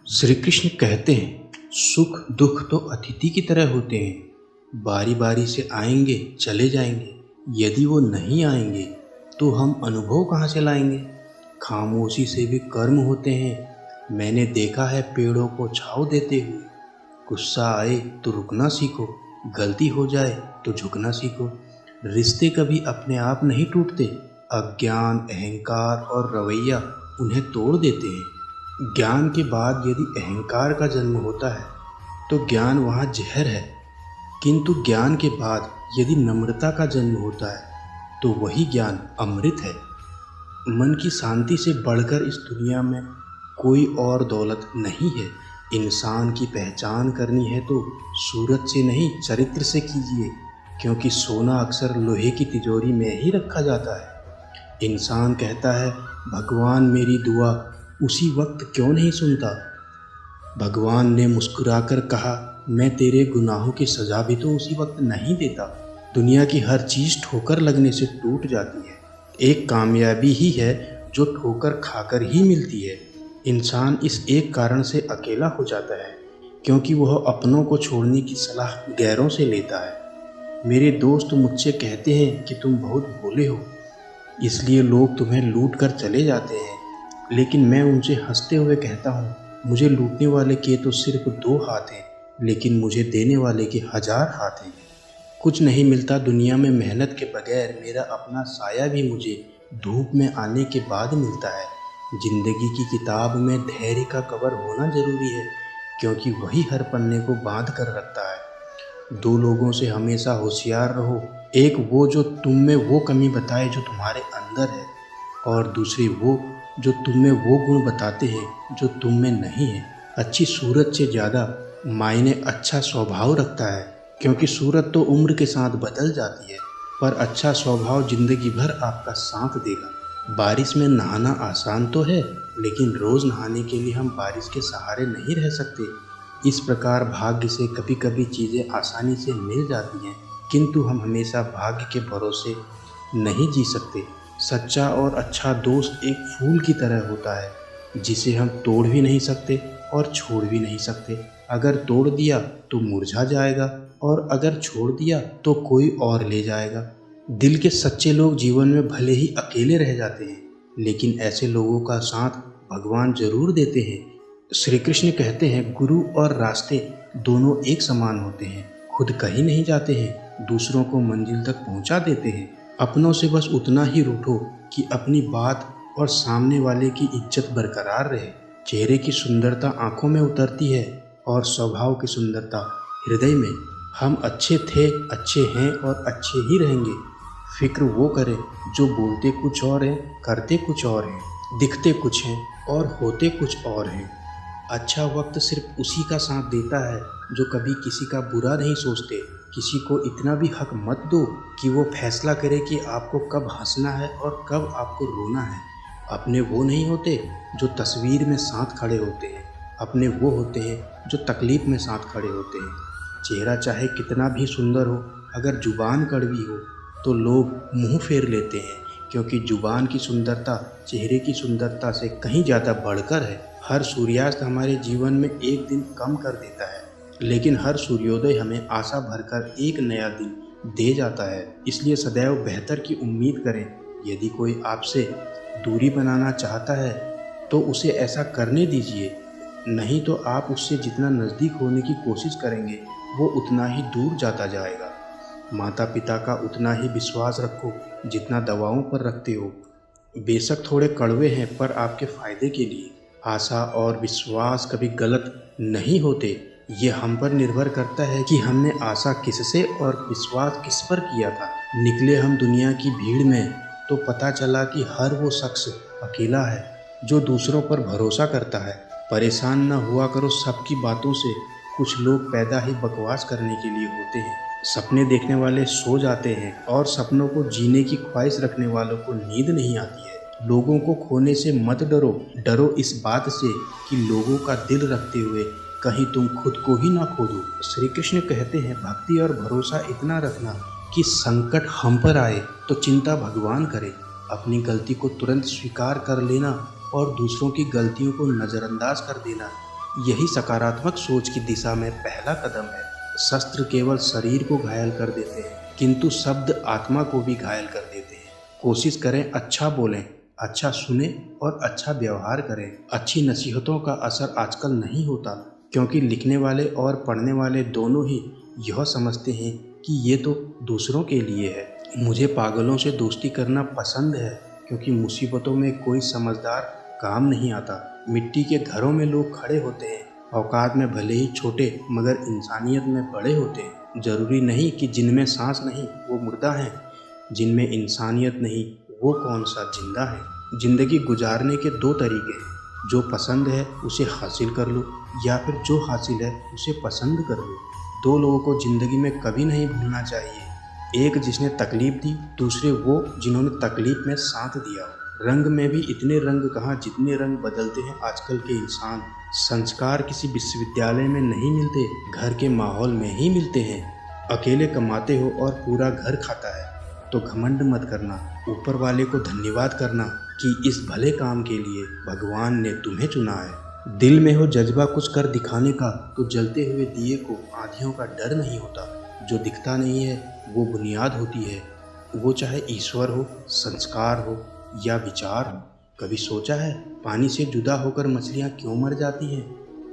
श्री कृष्ण कहते हैं, सुख दुख तो अतिथि की तरह होते हैं, बारी बारी से आएंगे चले जाएंगे। यदि वो नहीं आएंगे तो हम अनुभव कहाँ से लाएंगे। खामोशी से भी कर्म होते हैं। मैंने देखा है पेड़ों को छाँव देते हुए। गुस्सा आए तो रुकना सीखो, गलती हो जाए तो झुकना सीखो। रिश्ते कभी अपने आप नहीं टूटते। अज्ञान, अहंकार और रवैया उन्हें तोड़ देते हैं। ज्ञान के बाद यदि अहंकार का जन्म होता है तो ज्ञान वहाँ जहर है, किंतु ज्ञान के बाद यदि नम्रता का जन्म होता है तो वही ज्ञान अमृत है। मन की शांति से बढ़कर इस दुनिया में कोई और दौलत नहीं है। इंसान की पहचान करनी है तो सूरत से नहीं, चरित्र से कीजिए, क्योंकि सोना अक्सर लोहे की तिजोरी में ही रखा जाता है। इंसान कहता है, भगवान मेरी दुआ उसी वक्त क्यों नहीं सुनता। भगवान ने मुस्कुराकर कहा, मैं तेरे गुनाहों की सज़ा भी तो उसी वक्त नहीं देता। दुनिया की हर चीज़ ठोकर लगने से टूट जाती है। एक कामयाबी ही है जो ठोकर खाकर ही मिलती है। इंसान इस एक कारण से अकेला हो जाता है क्योंकि वह अपनों को छोड़ने की सलाह गैरों से लेता है। मेरे दोस्त मुझसे कहते हैं कि तुम बहुत भोले हो, इसलिए लोग तुम्हें लूट कर चले जाते हैं। लेकिन मैं उनसे हंसते हुए कहता हूँ, मुझे लूटने वाले के तो सिर्फ 2 हाथ हैं, लेकिन मुझे देने वाले के 1000 हाथ हैं। कुछ नहीं मिलता दुनिया में मेहनत के बगैर। मेरा अपना साया भी मुझे धूप में आने के बाद मिलता है। जिंदगी की किताब में धैर्य का कवर होना जरूरी है, क्योंकि वही हर पन्ने को बांध कर रखता है। 2 लोगों से हमेशा होशियार रहो। एक वो जो तुम में वो कमी बताए जो तुम्हारे अंदर है, और दूसरे वो जो तुम में वो गुण बताते हैं जो तुम में नहीं है। अच्छी सूरत से ज़्यादा मायने अच्छा स्वभाव रखता है, क्योंकि सूरत तो उम्र के साथ बदल जाती है, पर अच्छा स्वभाव जिंदगी भर आपका साथ देगा। बारिश में नहाना आसान तो है, लेकिन रोज़ नहाने के लिए हम बारिश के सहारे नहीं रह सकते। इस प्रकार भाग्य से कभी कभी चीज़ें आसानी से मिल जाती हैं, किंतु हम हमेशा भाग्य के भरोसे नहीं जी सकते। सच्चा और अच्छा दोस्त एक फूल की तरह होता है, जिसे हम तोड़ भी नहीं सकते और छोड़ भी नहीं सकते। अगर तोड़ दिया तो मुरझा जाएगा, और अगर छोड़ दिया तो कोई और ले जाएगा। दिल के सच्चे लोग जीवन में भले ही अकेले रह जाते हैं, लेकिन ऐसे लोगों का साथ भगवान जरूर देते हैं। श्री कृष्ण कहते हैं, गुरु और रास्ते दोनों एक समान होते हैं। खुद कहीं नहीं जाते हैं, दूसरों को मंजिल तक पहुंचा देते हैं। अपनों से बस उतना ही रूठो कि अपनी बात और सामने वाले की इज्जत बरकरार रहे। चेहरे की सुंदरता आंखों में उतरती है, और स्वभाव की सुंदरता हृदय में। हम अच्छे थे, अच्छे हैं और अच्छे ही रहेंगे। फिक्र वो करें जो बोलते कुछ और हैं, करते कुछ और हैं, दिखते कुछ हैं और होते कुछ और हैं। अच्छा वक्त सिर्फ उसी का साथ देता है जो कभी किसी का बुरा नहीं सोचते। किसी को इतना भी हक मत दो कि वो फैसला करे कि आपको कब हंसना है और कब आपको रोना है। अपने वो नहीं होते जो तस्वीर में साथ खड़े होते हैं, अपने वो होते हैं जो तकलीफ में साथ खड़े होते हैं। चेहरा चाहे कितना भी सुंदर हो, अगर जुबान कड़वी हो तो लोग मुंह फेर लेते हैं, क्योंकि जुबान की सुंदरता चेहरे की सुंदरता से कहीं ज़्यादा बढ़कर है। हर सूर्यास्त हमारे जीवन में एक दिन कम कर देता है, लेकिन हर सूर्योदय हमें आशा भरकर एक नया दिन दे जाता है। इसलिए सदैव बेहतर की उम्मीद करें। यदि कोई आपसे दूरी बनाना चाहता है तो उसे ऐसा करने दीजिए, नहीं तो आप उससे जितना नज़दीक होने की कोशिश करेंगे वो उतना ही दूर जाता जाएगा। माता पिता का उतना ही विश्वास रखो जितना दवाओं पर रखते हो। बेशक थोड़े कड़वे हैं, पर आपके फ़ायदे के लिए। आशा और विश्वास कभी गलत नहीं होते। ये हम पर निर्भर करता है कि हमने आशा किससे और विश्वास किस पर किया था। निकले हम दुनिया की भीड़ में तो पता चला कि हर वो शख्स अकेला है जो दूसरों पर भरोसा करता है। परेशान न हुआ करो सबकी बातों से। कुछ लोग पैदा ही बकवास करने के लिए होते हैं। सपने देखने वाले सो जाते हैं, और सपनों को जीने की ख्वाहिश रखने वालों को नींद नहीं आती है। लोगों को खोने से मत डरो, डरो इस बात से कि लोगों का दिल रखते हुए कहीं तुम खुद को ही ना खो दो। श्री कृष्ण कहते हैं, भक्ति और भरोसा इतना रखना कि संकट हम पर आए तो चिंता भगवान करे। अपनी गलती को तुरंत स्वीकार कर लेना और दूसरों की गलतियों को नज़रअंदाज कर देना, यही सकारात्मक सोच की दिशा में पहला कदम है। शस्त्र केवल शरीर को घायल कर देते हैं, किंतु शब्द आत्मा को भी घायल कर देते हैं। कोशिश करें अच्छा बोलें, अच्छा सुने और अच्छा व्यवहार करें। अच्छी नसीहतों का असर आजकल नहीं होता, क्योंकि लिखने वाले और पढ़ने वाले दोनों ही यह समझते हैं कि ये तो दूसरों के लिए है। मुझे पागलों से दोस्ती करना पसंद है, क्योंकि मुसीबतों में कोई समझदार काम नहीं आता। मिट्टी के घरों में लोग खड़े होते हैं, औकात में भले ही छोटे मगर इंसानियत में बड़े होते हैं। जरूरी नहीं कि जिनमें सांस नहीं वो मुर्दा हैं, जिनमें इंसानियत नहीं वो कौन सा जिंदा है। जिंदगी गुजारने के दो तरीके हैं, जो पसंद है उसे हासिल कर लो, या फिर जो हासिल है उसे पसंद कर लो। दो लोगों को ज़िंदगी में कभी नहीं भूलना चाहिए, एक जिसने तकलीफ़ दी, दूसरे वो जिन्होंने तकलीफ़ में साथ दिया। रंग में भी इतने रंग कहाँ जितने रंग बदलते हैं आजकल के इंसान। संस्कार किसी विश्वविद्यालय में नहीं मिलते, घर के माहौल में ही मिलते हैं। अकेले कमाते हो और पूरा घर खाता है तो घमंड मत करना, ऊपर वाले को धन्यवाद करना कि इस भले काम के लिए भगवान ने तुम्हें चुना है। दिल में हो जज्बा कुछ कर दिखाने का तो जलते हुए दिए को आंधियों का डर नहीं होता। जो दिखता नहीं है वो बुनियाद होती है, वो चाहे ईश्वर हो, संस्कार हो या विचार हो। कभी सोचा है पानी से जुदा होकर मछलियाँ क्यों मर जाती हैं?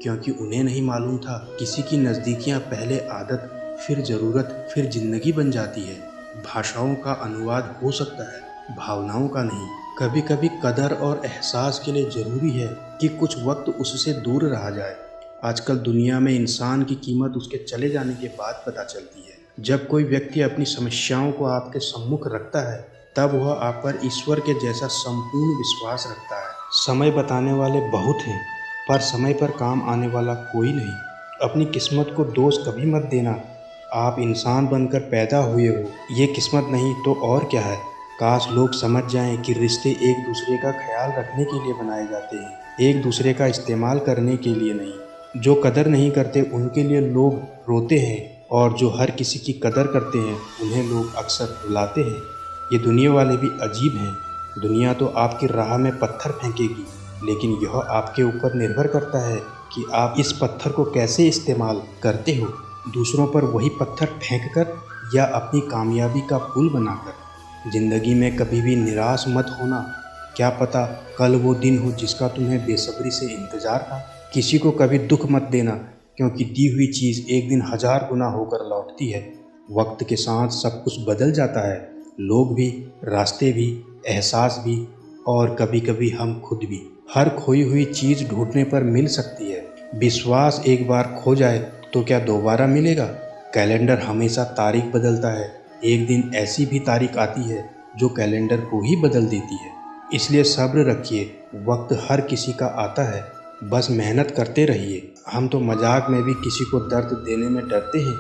क्योंकि उन्हें नहीं मालूम था किसी की नज़दीकियाँ पहले आदत, फिर ज़रूरत, फिर ज़िंदगी बन जाती है। भाषाओं का अनुवाद हो सकता है, भावनाओं का नहीं। कभी कभी कदर और एहसास के लिए ज़रूरी है कि कुछ वक्त उससे दूर रहा जाए। आजकल दुनिया में इंसान की कीमत उसके चले जाने के बाद पता चलती है। जब कोई व्यक्ति अपनी समस्याओं को आपके सम्मुख रखता है तब वह आप पर ईश्वर के जैसा संपूर्ण विश्वास रखता है। समय बताने वाले बहुत हैं, पर समय पर काम आने वाला कोई नहीं। अपनी किस्मत को दोष कभी मत देना। आप इंसान बनकर पैदा हुए हो, ये किस्मत नहीं तो और क्या है। काश लोग समझ जाएं कि रिश्ते एक दूसरे का ख्याल रखने के लिए बनाए जाते हैं, एक दूसरे का इस्तेमाल करने के लिए नहीं। जो कदर नहीं करते उनके लिए लोग रोते हैं, और जो हर किसी की कदर करते हैं उन्हें लोग अक्सर रुलाते हैं। ये दुनिया वाले भी अजीब हैं। दुनिया तो आपकी राह में पत्थर फेंकेगी, लेकिन यह आपके ऊपर निर्भर करता है कि आप इस पत्थर को कैसे इस्तेमाल करते हो। दूसरों पर वही पत्थर फेंककर या अपनी कामयाबी का पुल बनाकर। ज़िंदगी में कभी भी निराश मत होना, क्या पता कल वो दिन हो जिसका तुम्हें बेसब्री से इंतज़ार था। किसी को कभी दुख मत देना, क्योंकि दी हुई चीज़ एक दिन 1000 गुना होकर लौटती है। वक्त के साथ सब कुछ बदल जाता है, लोग भी, रास्ते भी, एहसास भी, और कभी कभी हम खुद भी। हर खोई हुई चीज़ ढूंढने पर मिल सकती है। विश्वास एक बार खो जाए तो क्या दोबारा मिलेगा? कैलेंडर हमेशा तारीख बदलता है, एक दिन ऐसी भी तारीख आती है जो कैलेंडर को ही बदल देती है। इसलिए सब्र रखिए, वक्त हर किसी का आता है, बस मेहनत करते रहिए। हम तो मजाक में भी किसी को दर्द देने में डरते हैं,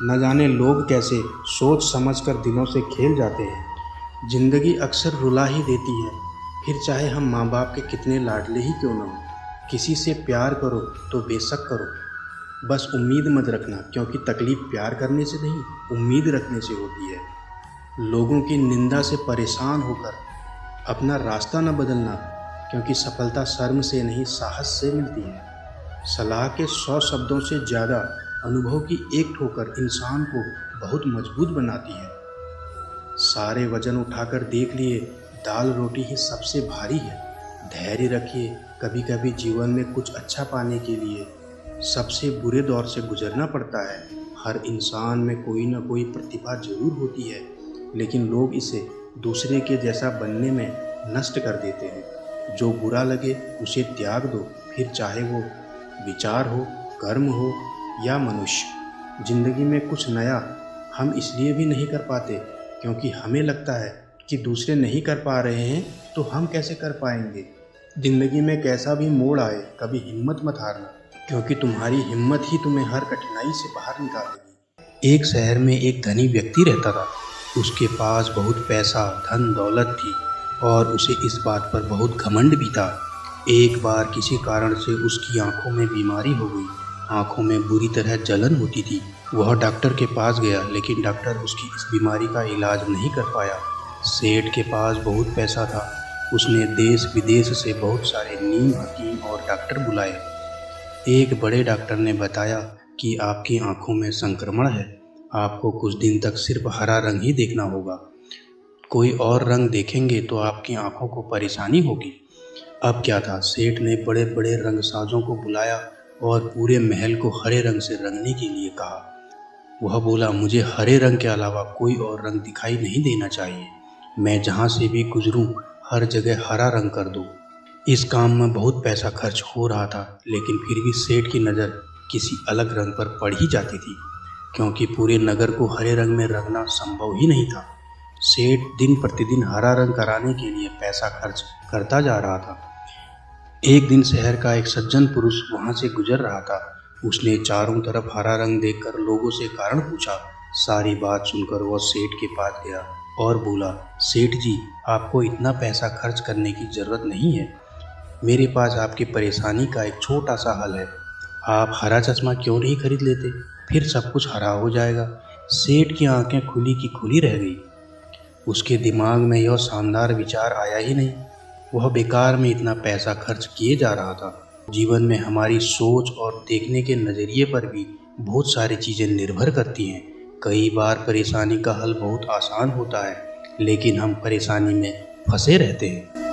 न जाने लोग कैसे सोच समझ कर दिलों से खेल जाते हैं। ज़िंदगी अक्सर रुला ही देती है, फिर चाहे हम माँ बाप के कितने लाडले ही क्यों न हो। किसी से प्यार करो तो बेशक करो, बस उम्मीद मत रखना, क्योंकि तकलीफ़ प्यार करने से नहीं उम्मीद रखने से होती है। लोगों की निंदा से परेशान होकर अपना रास्ता न बदलना, क्योंकि सफलता शर्म से नहीं साहस से मिलती है। सलाह के 100 शब्दों से ज़्यादा अनुभव की एक ठोकर इंसान को बहुत मजबूत बनाती है। सारे वजन उठाकर देख लिए, दाल रोटी ही सबसे भारी है। धैर्य रखिए, कभी कभी जीवन में कुछ अच्छा पाने के लिए सबसे बुरे दौर से गुजरना पड़ता है। हर इंसान में कोई ना कोई प्रतिभा जरूर होती है, लेकिन लोग इसे दूसरे के जैसा बनने में नष्ट कर देते हैं। जो बुरा लगे उसे त्याग दो, फिर चाहे वो विचार हो, कर्म हो या मनुष्य। जिंदगी में कुछ नया हम इसलिए भी नहीं कर पाते क्योंकि हमें लगता है कि दूसरे नहीं कर पा रहे हैं तो हम कैसे कर पाएंगे। जिंदगी में कैसा भी मोड़ आए, कभी हिम्मत मत हारना, क्योंकि तुम्हारी हिम्मत ही तुम्हें हर कठिनाई से बाहर निकालेगी। एक शहर में एक धनी व्यक्ति रहता था। उसके पास बहुत पैसा, धन दौलत थी और उसे इस बात पर बहुत घमंड भी था। एक बार किसी कारण से उसकी आंखों में बीमारी हो गई। आंखों में बुरी तरह जलन होती थी। वह डॉक्टर के पास गया, लेकिन डॉक्टर उसकी इस बीमारी का इलाज नहीं कर पाया। सेठ के पास बहुत पैसा था, उसने देश विदेश से बहुत सारे नीम हकीम और डॉक्टर बुलाए। एक बड़े डॉक्टर ने बताया कि आपकी आंखों में संक्रमण है, आपको कुछ दिन तक सिर्फ हरा रंग ही देखना होगा। कोई और रंग देखेंगे तो आपकी आंखों को परेशानी होगी। अब क्या था, सेठ ने बड़े बड़े रंगसाजों को बुलाया और पूरे महल को हरे रंग से रंगने के लिए कहा। वह बोला, मुझे हरे रंग के अलावा कोई और रंग दिखाई नहीं देना चाहिए। मैं जहाँ से भी गुजरूं हर जगह हरा रंग कर दो। इस काम में बहुत पैसा खर्च हो रहा था, लेकिन फिर भी सेठ की नज़र किसी अलग रंग पर पड़ ही जाती थी, क्योंकि पूरे नगर को हरे रंग में रंगना संभव ही नहीं था। सेठ दिन प्रतिदिन हरा रंग कराने के लिए पैसा खर्च करता जा रहा था। एक दिन शहर का एक सज्जन पुरुष वहां से गुजर रहा था। उसने चारों तरफ हरा रंग देखकर लोगों से कारण पूछा। सारी बात सुनकर वह सेठ के पास गया और बोला, सेठ जी, आपको इतना पैसा खर्च करने की जरूरत नहीं है। मेरे पास आपकी परेशानी का एक छोटा सा हल है। आप हरा चश्मा क्यों नहीं खरीद लेते, फिर सब कुछ हरा हो जाएगा। सेठ की आंखें खुली की खुली रह गई। उसके दिमाग में यह शानदार विचार आया ही नहीं। वह बेकार में इतना पैसा खर्च किए जा रहा था। जीवन में हमारी सोच और देखने के नज़रिए पर भी बहुत सारी चीज़ें निर्भर करती हैं। कई बार परेशानी का हल बहुत आसान होता है, लेकिन हम परेशानी में फंसे रहते हैं।